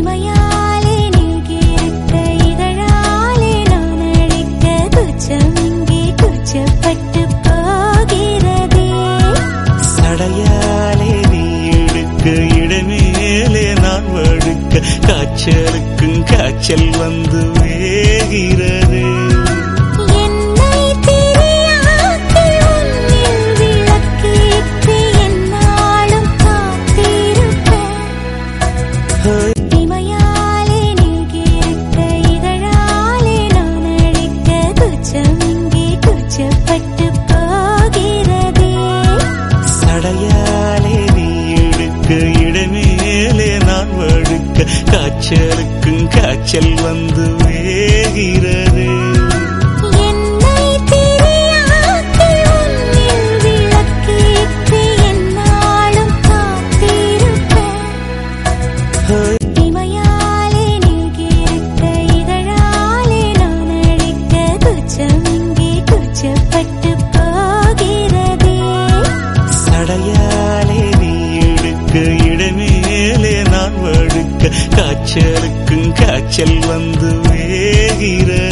இமையாலே நீகியிருக்க இதழாலே நான் அழைக்க துச்சம் இங்கே துச்சப்பட்டு போகிறதே. சடையாலே நீ எடுக்க இடமேலே நான் வழுக்க காய்ச்சலுக்கும் காய்ச்சல் வந்து வேகிறது. என்னை திரியாக்கி உன்னில் விளக்கேற்றி எந்நாளும் காத்திருப்பேன். இமையாலே நீகியிருக்க இதழாலே நான் அழைக்க துச்சம் இங்கே துச்சப்பட்டு போகிறதே. சடையாலே நீ எடுக்க இடமேலே நான் வழுக்க காய்ச்சலுக்கும் காய்ச்சல் வந்து வேகிறது. என்னை திரியாக்கி உன்னில் விளக்கேற்றி எந்நாளும் காத்திருப்பேன். இமையாலே நீகியிருக்க இதழாலே நான் அழைக்க துச்சம் இங்கே துச்சப்பட்டு போகிறதே. சடையாலே நீ எடுக்க இடமேலே நான் வழுக்க காய்ச்சலுக்கும் காய்ச்சல் வந்து வேகிறது.